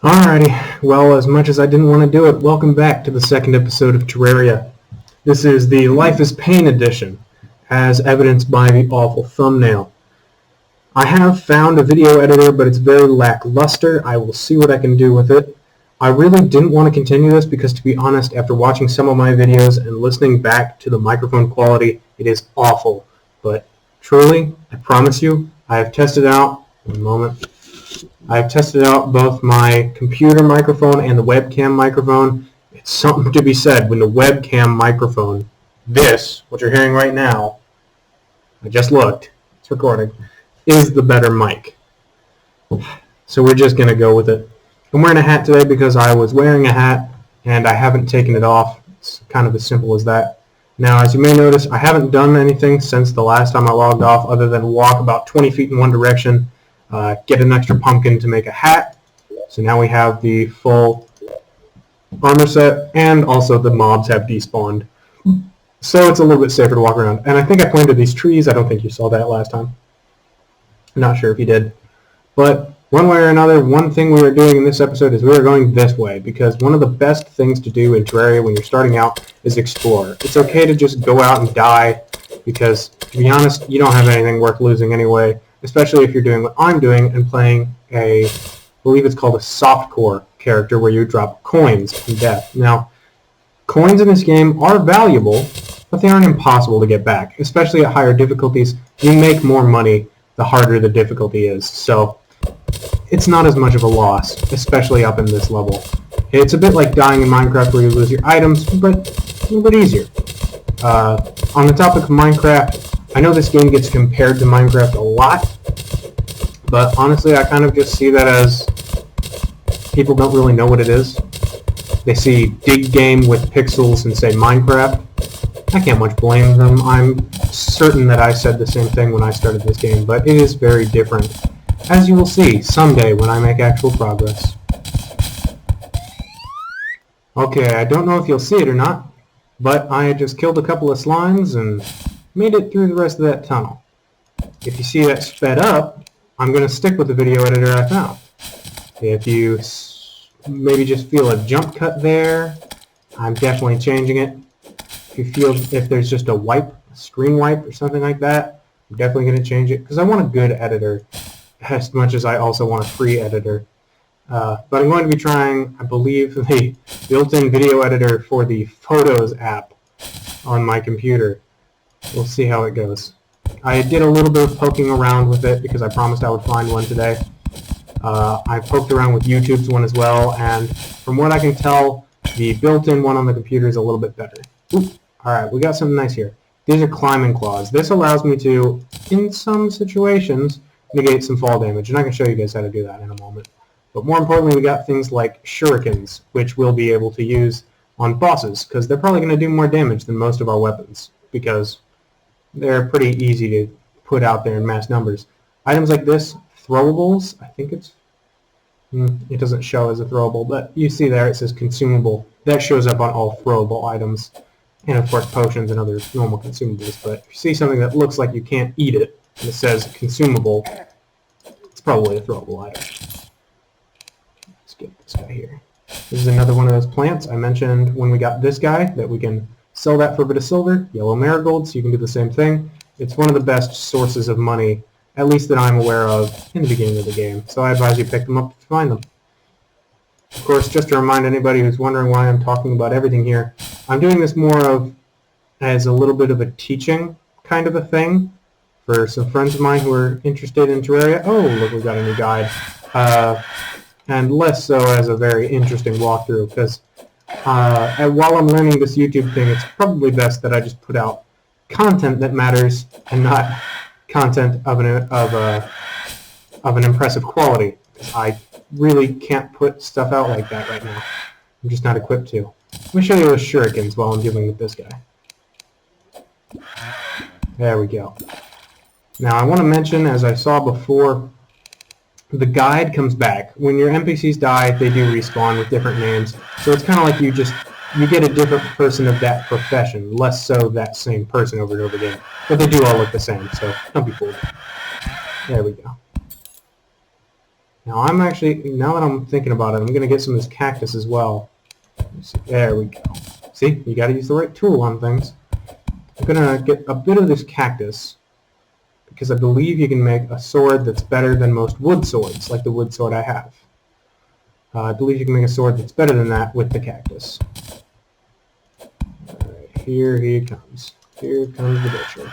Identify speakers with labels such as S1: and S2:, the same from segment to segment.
S1: Alrighty, well, as much as I didn't want to do it, welcome back to the second episode of Terraria. This is the Life is Pain edition, as evidenced by the awful thumbnail. I have found a video editor, but it's very lackluster. I will see what I can do with it. I really didn't want to continue this because, to be honest, after watching some of my videos and listening back to the microphone quality, it is awful. But truly, I promise you, I have tested out, one moment, I've tested out both my computer microphone and the webcam microphone. It's something to be said when the webcam microphone, what you're hearing right now, I just looked, it's recording, is the better mic. So we're just going to go with it. I'm wearing a hat today because I was wearing a hat and I haven't taken it off. It's kind of as simple as that. Now, as you may notice, I haven't done anything since the last time I logged off other than walk about 20 feet in one direction, get an extra pumpkin to make a hat. So now we have the full armor set, and also the mobs have despawned. So it's a little bit safer to walk around. And I think I planted these trees. I don't think you saw that last time. I'm not sure if you did. But one way or another, one thing we were doing in this episode is we were going this way, because one of the best things to do in Terraria when you're starting out is explore. It's okay to just go out and die, because, to be honest, you don't have anything worth losing anyway, especially if you're doing what I'm doing and playing I believe it's called a softcore character, where you drop coins from death. Now, coins in this game are valuable, but they aren't impossible to get back, especially at higher difficulties. You make more money the harder the difficulty is, so it's not as much of a loss, especially up in this level. It's a bit like dying in Minecraft where you lose your items, but a little bit easier. On the topic of Minecraft, I know this game gets compared to Minecraft a lot, but honestly I kind of just see that as people don't really know what it is. They see dig game with pixels and say Minecraft. I can't much blame them. I'm certain that I said the same thing when I started this game, but it is very different, as you will see someday when I make actual progress. Okay, I don't know if you'll see it or not, but I just killed a couple of slimes and made it through the rest of that tunnel. If you see that sped up, I'm going to stick with the video editor I found. If you maybe just feel a jump cut there, I'm definitely changing it. If there's just a screen wipe or something like that, I'm definitely going to change it, because I want a good editor as much as I also want a free editor. But I'm going to be trying, I believe, the built-in video editor for the Photos app on my computer. We'll see how it goes. I did a little bit of poking around with it because I promised I would find one today. I poked around with YouTube's one as well, and from what I can tell, the built-in one on the computer is a little bit better. Alright, we got something nice here. These are climbing claws. This allows me to, in some situations, negate some fall damage, and I can show you guys how to do that in a moment. But more importantly, we got things like shurikens, which we'll be able to use on bosses, because they're probably going to do more damage than most of our weapons, because they're pretty easy to put out there in mass numbers. Items like this, throwables, I think it doesn't show as a throwable, but you see there it says consumable. That shows up on all throwable items, and of course potions and other normal consumables. But if you see something that looks like you can't eat it, and it says consumable, it's probably a throwable item. Let's get this guy here. This is another one of those plants I mentioned when we got this guy, that we can sell that for a bit of silver, yellow marigold, so you can do the same thing. It's one of the best sources of money, at least that I'm aware of, in the beginning of the game, so I advise you pick them up to find them. Of course, just to remind anybody who's wondering why I'm talking about everything here, I'm doing this more of as a little bit of a teaching kind of a thing for some friends of mine who are interested in Terraria. Oh, look, we've got a new guide. And less so as a very interesting walkthrough, because while I'm learning this YouTube thing, it's probably best that I just put out content that matters and not content of an impressive quality. I really can't put stuff out like that right now. I'm just not equipped to. Let me show you those shurikens while I'm dealing with this guy. There we go. Now I want to mention, as I saw before, the guide comes back. When your NPCs die, they do respawn with different names. So it's kind of like you get a different person of that profession, less so that same person over and over again. But they do all look the same, so don't be fooled. There we go. Now I'm actually, now that I'm thinking about it, I'm going to get some of this cactus as well. There we go. See, you got to use the right tool on things. I'm going to get a bit of this cactus because I believe you can make a sword that's better than most wood swords, like the wood sword I have. I believe you can make a sword that's better than that with the cactus. Alright, here he comes. Here comes the butcher.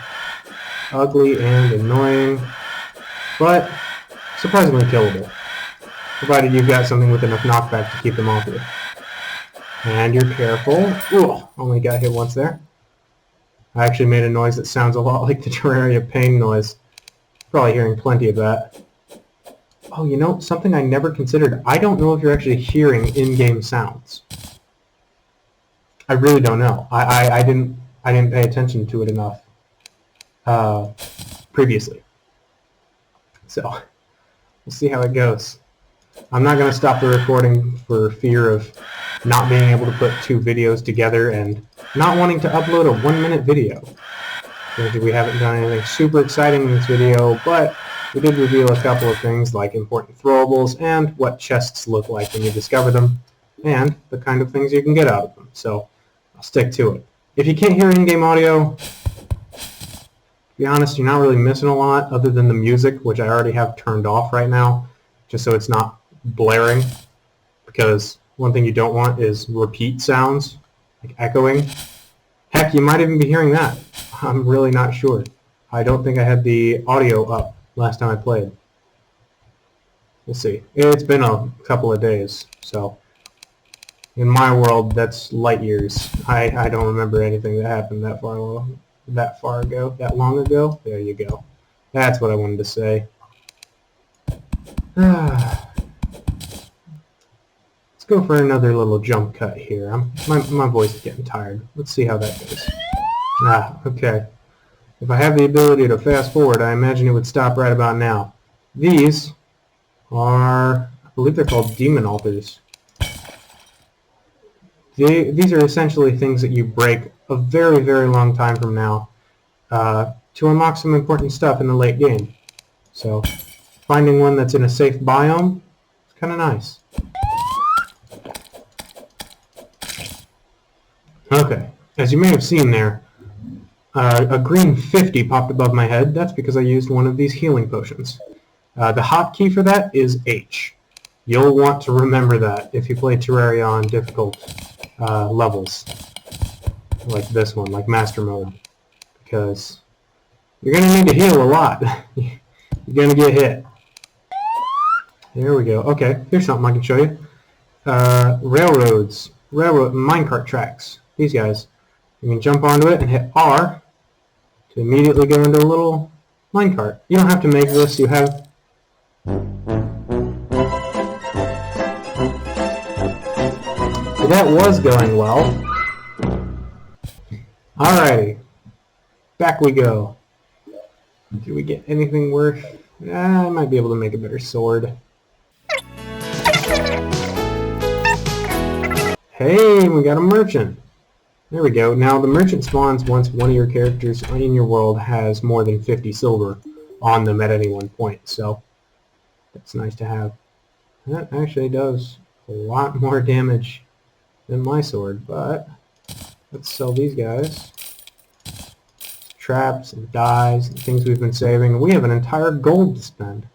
S1: Ugly and annoying, but surprisingly killable, provided you've got something with enough knockback to keep them off you. And you're careful. Ooh, only got hit once there. I actually made a noise that sounds a lot like the Terraria pain noise. Probably hearing plenty of that. Oh, you know, something I never considered. I don't know if you're actually hearing in-game sounds. I really don't know. I didn't pay attention to it enough previously. So, we'll see how it goes. I'm not going to stop the recording for fear of not being able to put two videos together and not wanting to upload a 1-minute video. We haven't done anything super exciting in this video, but we did reveal a couple of things like important throwables and what chests look like when you discover them, and the kind of things you can get out of them. So I'll stick to it. If you can't hear in-game audio, to be honest, you're not really missing a lot other than the music, which I already have turned off right now, just so it's not blaring, because one thing you don't want is repeat sounds, like echoing. Heck, you might even be hearing that. I'm really not sure. I don't think I had the audio up last time I played. We'll see. It's been a couple of days, so in my world, that's light years. I don't remember anything that happened that long ago. There you go. That's what I wanted to say. Let's go for another little jump cut here. My voice is getting tired. Let's see how that goes. Okay. If I have the ability to fast forward, I imagine it would stop right about now. These are, I believe they're called demon altars. These are essentially things that you break a very, very long time from now to unlock some important stuff in the late game. So finding one that's in a safe biome is kind of nice. Okay, as you may have seen there, a green 50 popped above my head. That's because I used one of these healing potions. The hotkey for that is H. You'll want to remember that if you play Terraria on difficult levels, like this one, like Master Mode, because you're going to need to heal a lot. You're going to get hit. There we go. Okay, here's something I can show you. Railroad minecart tracks. These guys. You can jump onto it and hit R to immediately go into a little minecart. You don't have to make this. You have... That was going well. Alrighty. Back we go. Did we get anything worth... I might be able to make a better sword. Hey, we got a merchant. There we go. Now the merchant spawns once one of your characters in your world has more than 50 silver on them at any one point. So that's nice to have. That actually does a lot more damage than my sword, but let's sell these guys. Traps and dyes and things we've been saving. We have an entire gold to spend.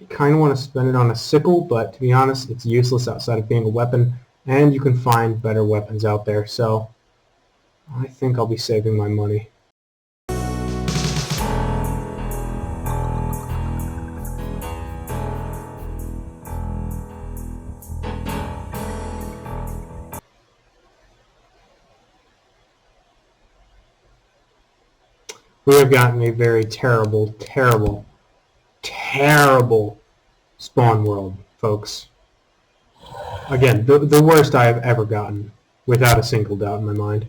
S1: You kind of want to spend it on a sickle, but to be honest, it's useless outside of being a weapon. And you can find better weapons out there, so I think I'll be saving my money. We have gotten a very terrible, terrible, terrible spawn world, folks. Again, the worst I have ever gotten, without a single doubt in my mind.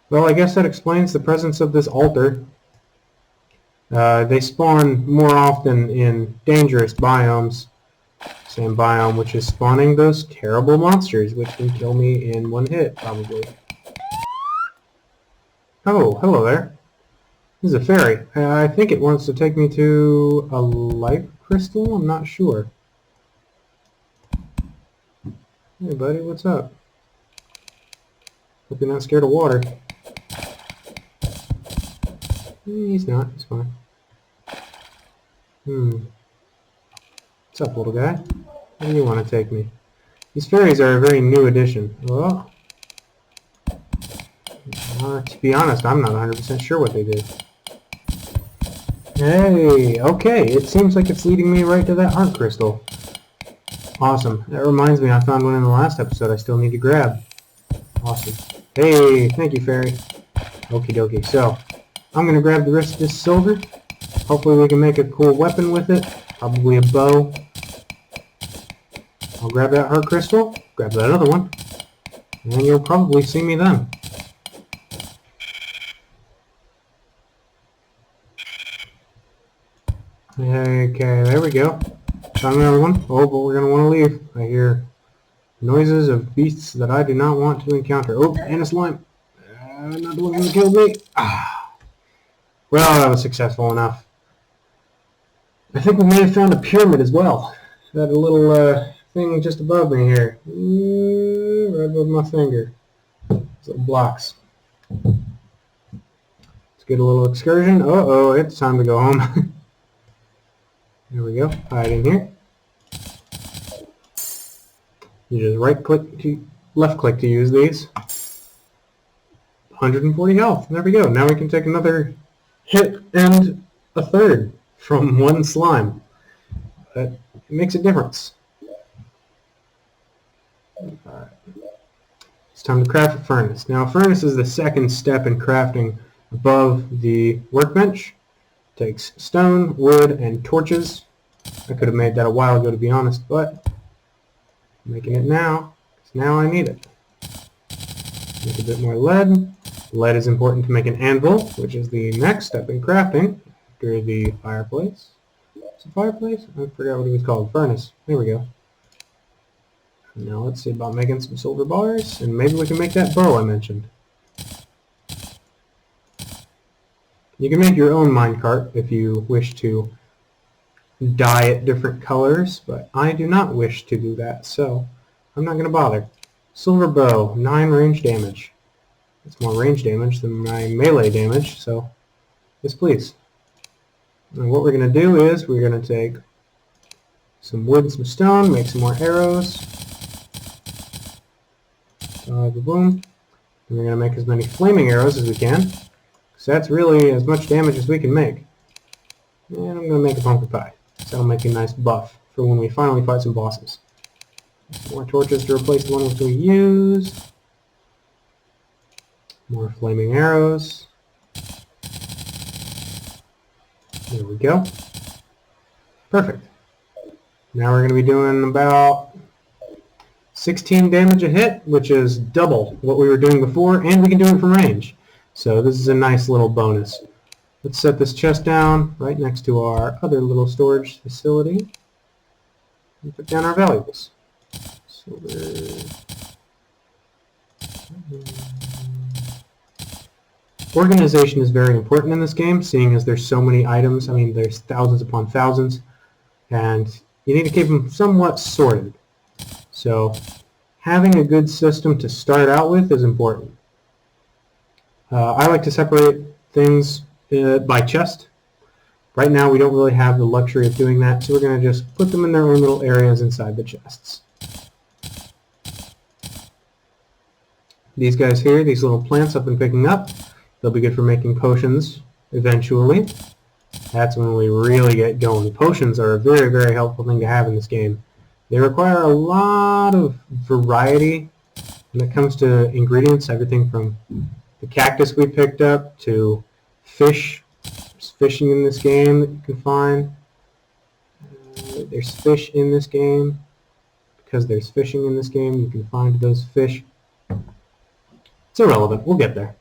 S1: Well, I guess that explains the presence of this altar. They spawn more often in dangerous biomes. Same biome which is spawning those terrible monsters, which can kill me in one hit, probably. Oh, hello there. This is a fairy. I think it wants to take me to a life crystal? I'm not sure. Hey buddy, what's up? Hope you're not scared of water. He's not. He's fine. What's up, little guy? Where do you want to take me? These fairies are a very new addition. Oh. To be honest, I'm not 100% sure what they did. Hey, okay, it seems like it's leading me right to that heart crystal. Awesome. That reminds me, I found one in the last episode I still need to grab. Awesome. Hey, thank you, fairy. Okie dokie. So, I'm going to grab the rest of this silver. Hopefully we can make a cool weapon with it. Probably a bow. I'll grab that heart crystal, grab that other one, and you'll probably see me then. Okay, there we go. Found another one. Oh, but we're going to want to leave. I hear noises of beasts that I do not want to encounter. Oh, and a slime. Not the one who killed me. Well, that was successful enough. I think we may have found a pyramid as well. Got a little thing just above me here. Right above my finger. These little blocks. Let's get a little excursion. Uh-oh, it's time to go home. There we go. Hide in here. You just right-click to left-click to use these. 140 health. There we go. Now we can take another hit and a third from one slime. It makes a difference. Alright. It's time to craft a furnace. Now, a furnace is the second step in crafting above the workbench. It takes stone, wood, and torches. I could have made that a while ago, to be honest, but I'm making it now, because now I need it. Make a bit more lead. Lead is important to make an anvil, which is the next step in crafting after the fireplace. Is it fireplace? I forgot what it was called. Furnace. There we go. Now let's see about making some silver bars, and maybe we can make that bow I mentioned. You can make your own minecart if you wish to dye it different colors, but I do not wish to do that, so I'm not going to bother. Silver bow, 9 range damage. It's more range damage than my melee damage, so yes please. And what we're going to do is we're going to take some wood and some stone, make some more arrows. Boom. And we're going to make as many flaming arrows as we can, because that's really as much damage as we can make. And I'm going to make a pumpkin pie, so that'll make a nice buff for when we finally fight some bosses. Some more torches to replace the one which we used. More flaming arrows. There we go. Perfect. Now we're going to be doing about 16 damage a hit, which is double what we were doing before, and we can do it from range. So this is a nice little bonus. Let's set this chest down right next to our other little storage facility and put down our valuables. Organization is very important in this game, seeing as there's so many items. I mean, there's thousands upon thousands, and you need to keep them somewhat sorted. So having a good system to start out with is important. I like to separate things by chest. Right now we don't really have the luxury of doing that, so we're going to just put them in their own little areas inside the chests. These guys here, these little plants I've been picking up, they'll be good for making potions eventually. That's when we really get going. Potions are a very, very helpful thing to have in this game. They require a lot of variety when it comes to ingredients, everything from the cactus we picked up to fish. There's fishing in this game that you can find. There's fish in this game. Because there's fishing in this game, you can find those fish. It's irrelevant. We'll get there.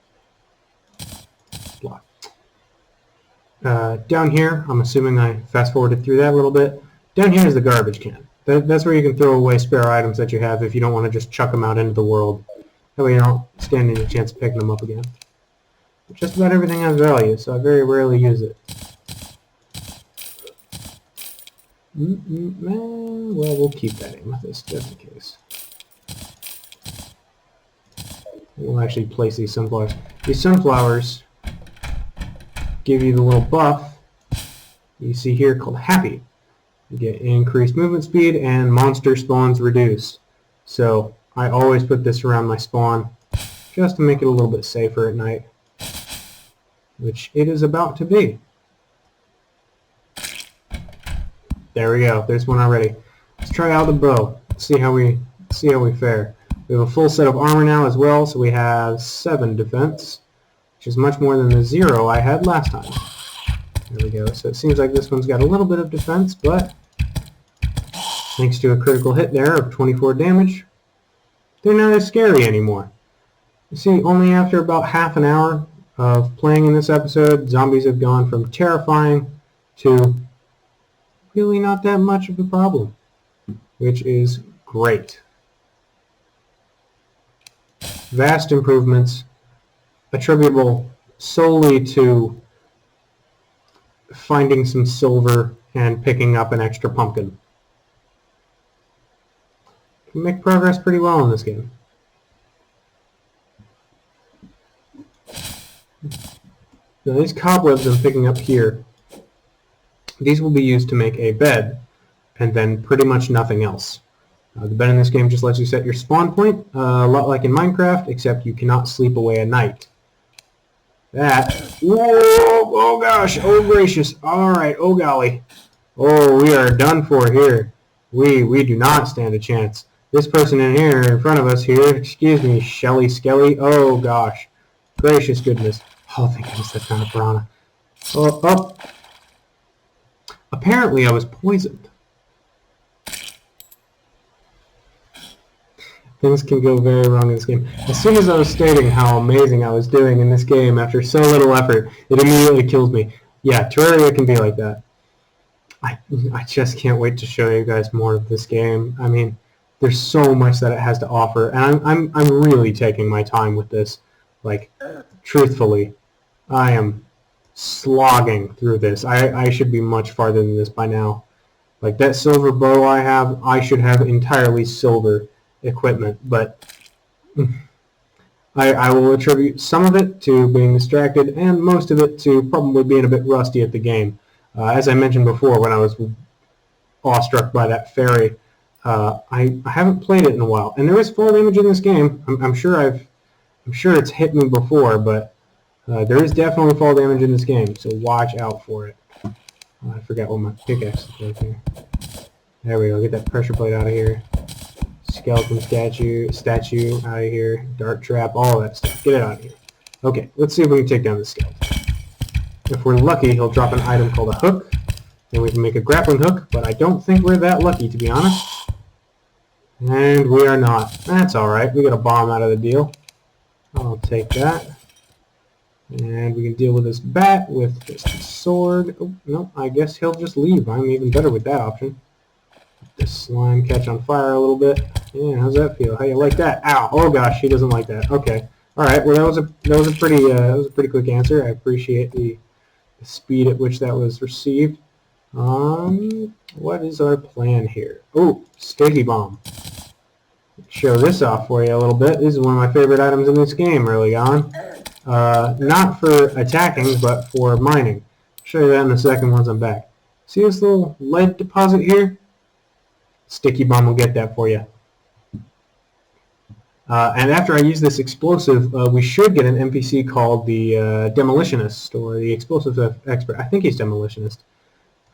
S1: Down here, I'm assuming I fast-forwarded through that a little bit. Down here is the garbage can. That's where you can throw away spare items that you have if you don't want to just chuck them out into the world. That way you don't stand any chance of picking them up again. Just about everything has value, so I very rarely use it. Well, we'll keep that amethyst just in case. We'll actually place these sunflowers. These sunflowers give you the little buff you see here called Happy. You get increased movement speed and monster spawns reduced. So I always put this around my spawn just to make it a little bit safer at night, which it is about to be. There we go. There's one already. Let's try out the bow. See how we fare. We have a full set of armor now as well, so we have 7 defense, which is much more than the 0 I had last time. There we go. So it seems like this one's got a little bit of defense, but thanks to a critical hit there of 24 damage, they're not as scary anymore. You see, only after about half an hour of playing in this episode, zombies have gone from terrifying to really not that much of a problem, which is great. Vast improvements attributable solely to finding some silver and picking up an extra pumpkin. Can make progress pretty well in this game. Now these cobwebs I'm picking up here, these will be used to make a bed, and then pretty much nothing else. The bed in this game just lets you set your spawn point, a lot like in Minecraft, except you cannot sleep away at night. That, whoa, oh gosh, oh gracious, alright, oh golly. Oh, we are done for here. We do not stand a chance. This person in here, in front of us here, excuse me, Shelly Skelly, oh gosh, gracious goodness. Oh, thank goodness that's not a piranha. Oh. Apparently I was poisoned. Things can go very wrong in this game. As soon as I was stating how amazing I was doing in this game after so little effort, it immediately kills me. Yeah, Terraria can be like that. I just can't wait to show you guys more of this game. I mean, there's so much that it has to offer, and I'm really taking my time with this. Like, truthfully, I am slogging through this. I should be much farther than this by now. Like, that silver bow I have, I should have entirely silver equipment, but I will attribute some of it to being distracted and most of it to probably being a bit rusty at the game. As I mentioned before, when I was awestruck by that fairy, I haven't played it in a while, and there is fall damage in this game. I'm sure it's hit me before, but there is definitely fall damage in this game, so watch out for it. I forgot what my pickaxe is right there. There we go. Get that pressure plate out of here. Skeleton statue out of here. Dart trap, all of that stuff. Get it out of here. Okay, let's see if we can take down this skeleton. If we're lucky, he'll drop an item called a hook. Then we can make a grappling hook, but I don't think we're that lucky, to be honest. And we are not. That's alright. We got a bomb out of the deal. I'll take that. And we can deal with this bat with just a sword. Oh, no, I guess he'll just leave. I'm even better with that option. This slime catch on fire a little bit. Yeah, how's that feel? How you like that? Ow! Oh gosh, he doesn't like that. Okay. All right. Well, that was a pretty quick answer. I appreciate the speed at which that was received. What is our plan here? Oh, sticky bomb. Show this off for you a little bit. This is one of my favorite items in this game early on. Not for attacking, but for mining. I'll show you that in a second once I'm back. See this little lead deposit here? Sticky bomb will get that for you. And after I use this explosive, we should get an NPC called the Demolitionist, or the Explosive Expert. I think he's Demolitionist.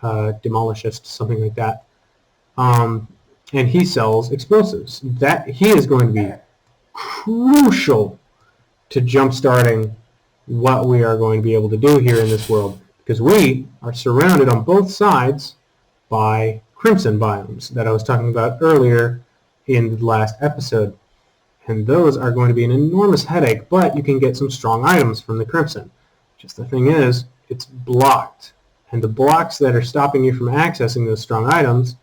S1: Demolishist, something like that. And he sells explosives. He is going to be crucial to jump-starting what we are going to be able to do here in this world, because we are surrounded on both sides by crimson biomes that I was talking about earlier in the last episode. And those are going to be an enormous headache, but you can get some strong items from the crimson. Just the thing is, it's blocked. And the blocks that are stopping you from accessing those strong items,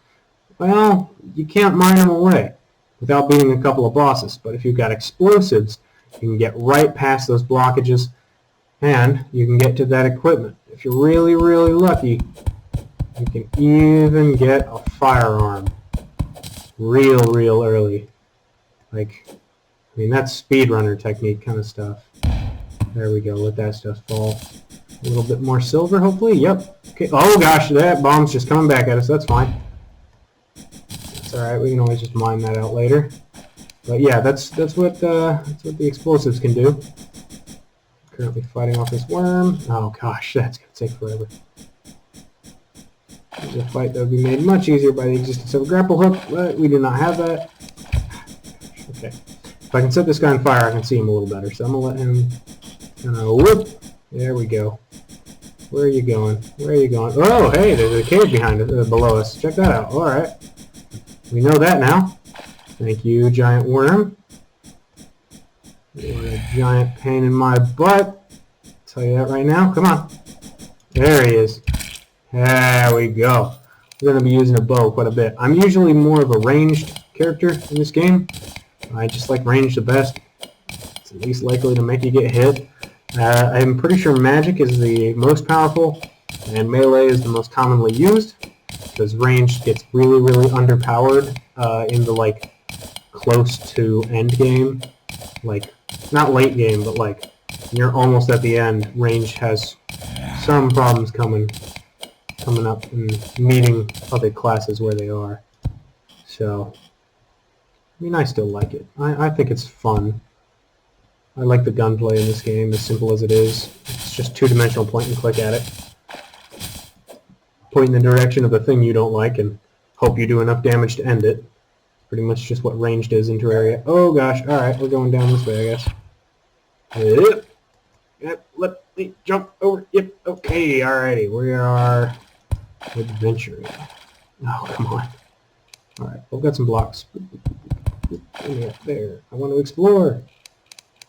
S1: well, you can't mine them away without beating a couple of bosses. But if you've got explosives, you can get right past those blockages And you can get to that equipment. If you're really, really lucky, you can even get a firearm real early. Like, I mean, that's speedrunner technique kind of stuff. There we go. Let that stuff fall. A little bit more silver, hopefully. Yep. Okay. Oh gosh, that bomb's just coming back at us. That's fine. That's all right. We can always just mine that out later. But yeah, that's what the explosives can do. Currently fighting off this worm. Oh gosh, that's gonna take forever. There's a fight that would be made much easier by the existence of a grapple hook, but we do not have that. Okay. If I can set this guy on fire, I can see him a little better. So I'm gonna let him whoop. There we go. Where are you going? Where are you going? Oh, hey, there's a cave behind us, below us. Check that out. All right. We know that now. Thank you, giant worm. You're a giant pain in my butt. I'll tell you that right now. Come on. There he is. There we go. We're going to be using a bow quite a bit. I'm usually more of a ranged character in this game. I just like range the best. It's the least likely to make you get hit. I'm pretty sure magic is the most powerful, and melee is the most commonly used, because ranged gets really underpowered in the like close to end game, like not late game, but like you're almost at the end. Ranged has some problems coming up and meeting other classes where they are. So, I mean, I still like it. I think it's fun. I like the gunplay in this game, as simple as it is. It's just two-dimensional point and click at it. Point in the direction of the thing you don't like and hope you do enough damage to end it. Pretty much just what ranged is in Terraria. Oh gosh, alright, we're going down this way, I guess. Yep. Yep, let me jump over. Yep, okay, alrighty. We are adventuring. Oh, come on. Alright, we've got some blocks. Let me up there. I want to explore.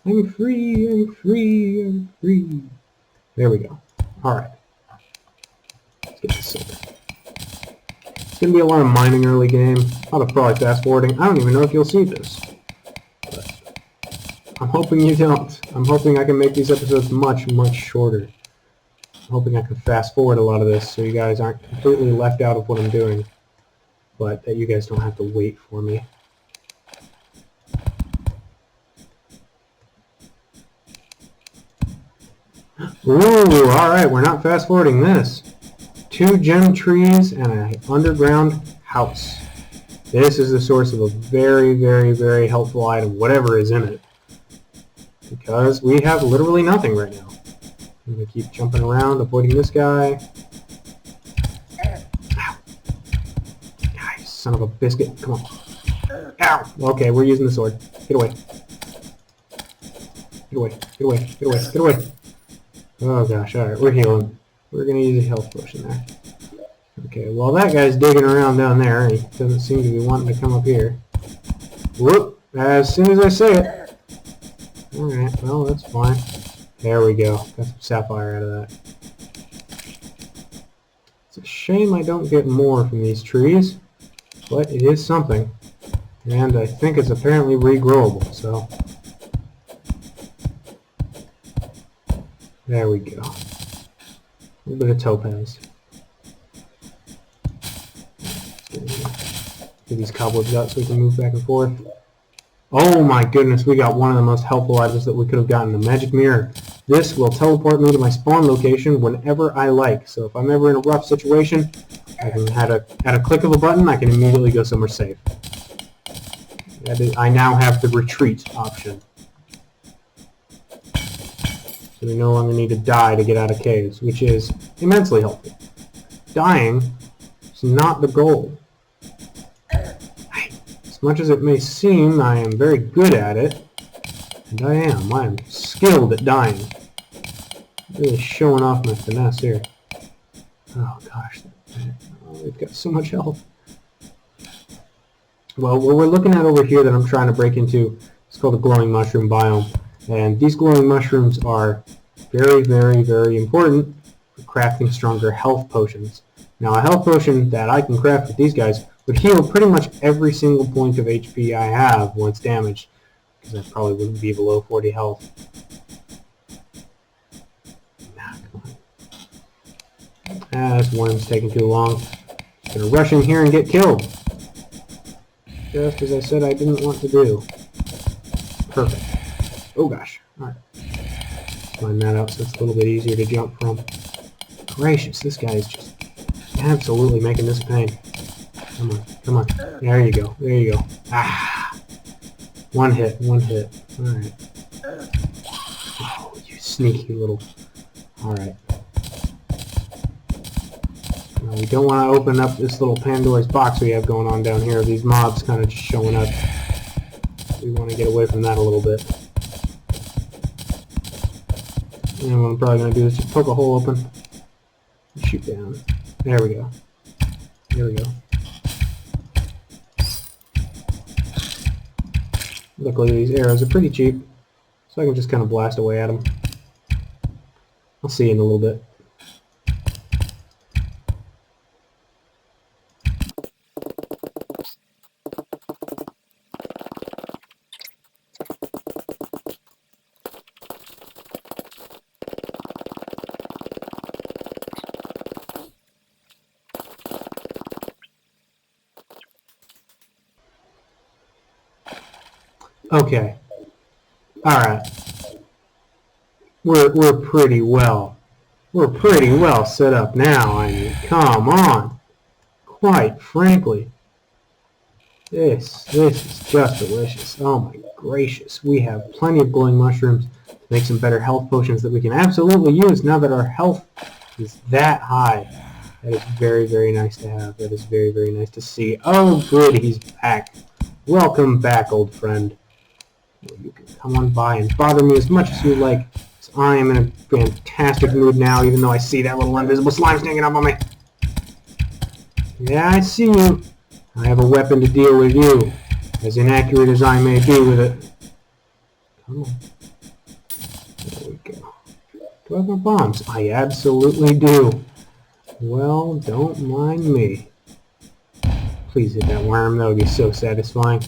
S1: I'm free, I'm free, I'm free. There we go. Alright. Let's get this silver. It's going to be a lot of mining early game. A lot of probably fast forwarding. I don't even know if you'll see this. But I'm hoping you don't. I'm hoping I can make these episodes much shorter. I'm hoping I can fast forward a lot of this so you guys aren't completely left out of what I'm doing. But that you guys don't have to wait for me. Ooh, alright, we're not fast forwarding this. 2 gem trees and an underground house. This is the source of a very helpful item, whatever is in it. Because we have literally nothing right now. I'm going to keep jumping around, avoiding this guy. Ow. Nice, son of a biscuit. Come on. Ow! Okay, we're using the sword. Get away. Get away, get away, get away, get away. Oh gosh, alright, we're healing. We're going to use a health potion there. Okay, well that guy's digging around down there. He doesn't seem to be wanting to come up here. Whoop! As soon as I say it. Alright, well that's fine. There we go. Got some sapphire out of that. It's a shame I don't get more from these trees, but it is something. And I think it's apparently regrowable, so... There we go. A little bit of topaz. Get these cobwebs out so we can move back and forth. Oh my goodness, we got one of the most helpful items that we could have gotten, the magic mirror. This will teleport me to my spawn location whenever I like. So if I'm ever in a rough situation, I can at a click of a button, I can immediately go somewhere safe. I now have the retreat option. So we no longer need to die to get out of caves, which is immensely helpful. Dying is not the goal. As much as it may seem, I am very good at it. And I am. I am skilled at dying. Really showing off my finesse here. Oh gosh. They've got so much health. Well, what we're looking at over here that I'm trying to break into is called the glowing mushroom biome. And these glowing mushrooms are very important for crafting stronger health potions. Now, a health potion that I can craft with these guys would heal pretty much every single point of HP I have once damaged, because I probably wouldn't be below 40 health. this worm's taking too long. Gonna rush in here and get killed. Just as I said I didn't want to do. Perfect. Oh gosh. Alright. Line that out so it's a little bit easier to jump from. Gracious, this guy is just absolutely making this a pain. Come on, come on. There you go, there you go. Ah! One hit, one hit. Alright. Oh, you sneaky little... Alright. Now, we don't want to open up this little Pandora's box we have going on down here. These mobs kind of just showing up. We want to get away from that a little bit. And what I'm probably going to do is just poke a hole open. And shoot down. There we go. There we go. Luckily these arrows are pretty cheap, so I can just kind of blast away at them. I'll see you in a little bit. Okay. Alright. We're pretty well set up now. I mean, come on. Quite frankly. This is just delicious. Oh my gracious. We have plenty of glowing mushrooms to make some better health potions that we can absolutely use now that our health is that high. That is very, very nice to have. That is very, very nice to see. Oh good, he's back. Welcome back, old friend. You can come on by and bother me as much as you like. I am in a fantastic mood now, even though I see that little invisible slime sneaking up on me. Yeah, I see you. I have a weapon to deal with you, as inaccurate as I may be with it. Come on. There we go. Do I have more bombs? I absolutely do. Well, don't mind me. Please hit that worm. That would be so satisfying.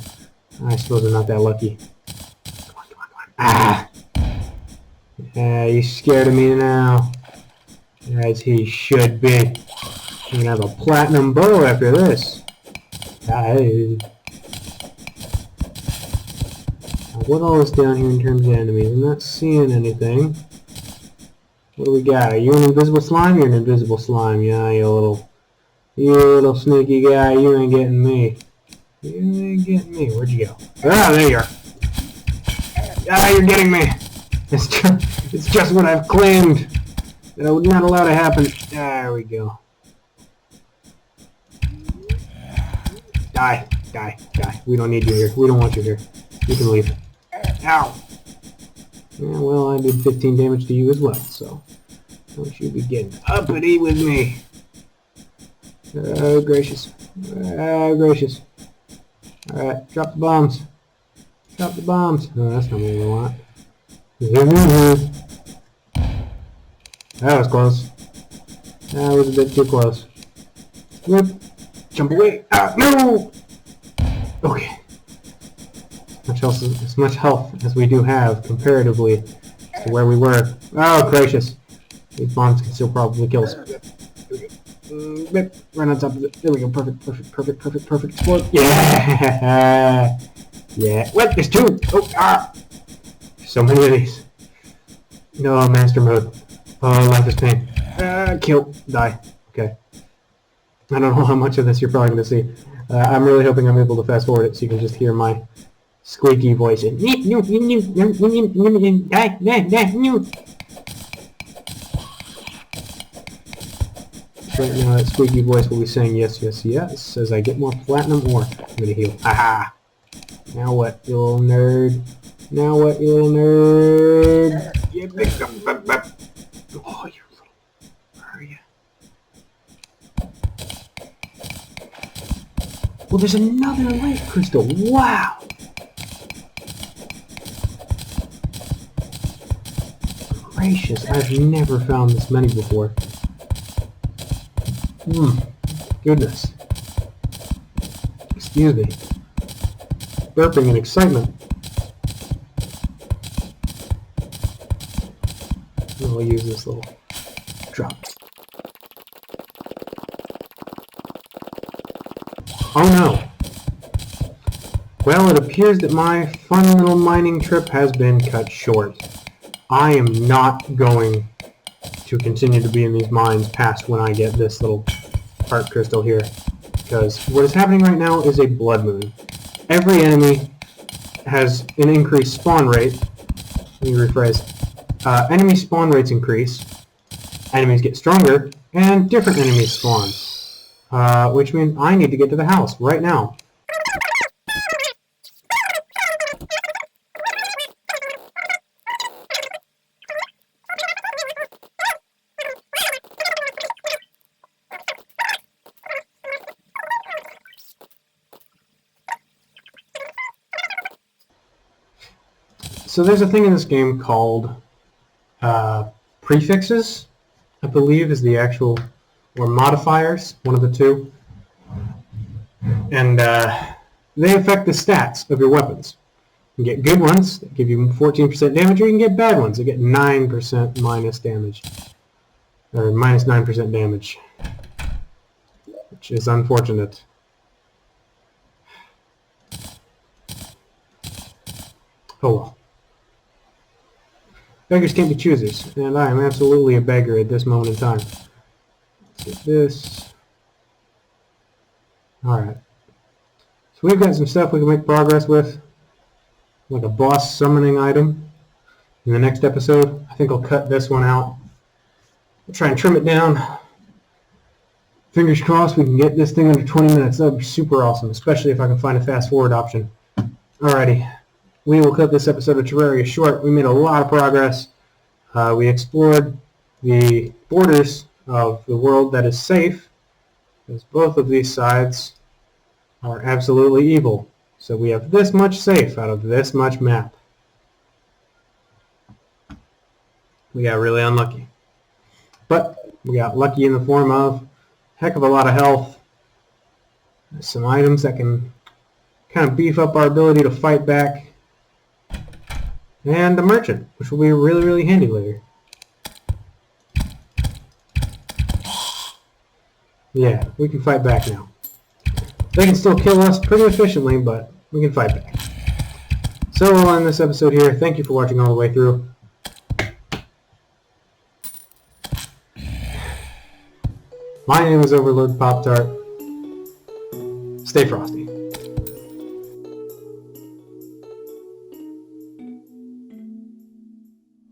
S1: I suppose I'm not that lucky. Ah! Yeah, he's scared of me now. As he should be. I'm gonna have a platinum bow after this. Now, what all is down here in terms of enemies? I'm not seeing anything. What do we got? Are you an invisible slime? You're an invisible slime. Yeah, you little sneaky guy. You ain't getting me. You ain't getting me. Where'd you go? Ah, there you are. Ah, you're getting me. It's just what I've claimed that I would not allow to happen. There we go. Die, die, die. We don't need you here. We don't want you here. You can leave. Ow. Yeah, well, I did 15 damage to you as well, so don't you be getting uppity with me. Oh, gracious. Oh, gracious. Alright, drop the bombs. Drop the bombs. Oh, that's not what we want. That was close. That was a bit too close. Whip. Jump away. Ah, no! Okay. As much health as we do have comparatively to where we were. Oh, gracious. These bombs can still probably kill us. Whip. Right on top of it. There we go. Perfect, perfect, perfect, perfect, perfect. Explode. Yeah! Yeah. What? There's two! Oh, ah! So many of these. No, master mode. Oh, life is pain. Kill. Die. Okay. I don't know how much of this you're probably going to see. I'm really hoping I'm able to fast forward it so you can just hear my squeaky voice. Right now that squeaky voice will be saying yes, yes, yes as I get more platinum ore. I'm going to heal. Aha! Now what, you little nerd? Now what, you little nerd? You big... Oh, you little... Where are you? Well, there's another light crystal. Wow! Gracious, I've never found this many before. Goodness. Excuse me. Burping in excitement. I'll use this little drop. Oh no. Well, it appears that my fun little mining trip has been cut short. I am not going to continue to be in these mines past when I get this little heart crystal here. Because what is happening right now is a blood moon. Every enemy has an increased spawn rate. Let me rephrase. Enemy spawn rates increase, enemies get stronger, and different enemies spawn. Which means I need to get to the house right now. So there's a thing in this game called prefixes, I believe is the actual, or modifiers, one of the two. And they affect the stats of your weapons. You can get good ones that give you 14% damage, or you can get bad ones that get 9% minus damage. Or minus 9% damage. Which is unfortunate. Oh well. Beggars can't be choosers, and I am absolutely a beggar at this moment in time. Let's get this. Alright. So we've got some stuff we can make progress with, like a boss summoning item. In the next episode, I think I'll cut this one out. I'll try and trim it down. Fingers crossed we can get this thing under 20 minutes. That would be super awesome, especially if I can find a fast forward option. Alrighty. We will cut this episode of Terraria short. We made a lot of progress. We explored the borders of the world that is safe, because both of these sides are absolutely evil. So we have this much safe out of this much map. We got really unlucky. But we got lucky in the form of a heck of a lot of health, some items that can kind of beef up our ability to fight back, and the merchant, which will be really, really handy later. Yeah, we can fight back now. They can still kill us pretty efficiently, but we can fight back. So we'll end this episode here. Thank you for watching all the way through. My name is Overlord Pop-Tart. Stay frosty.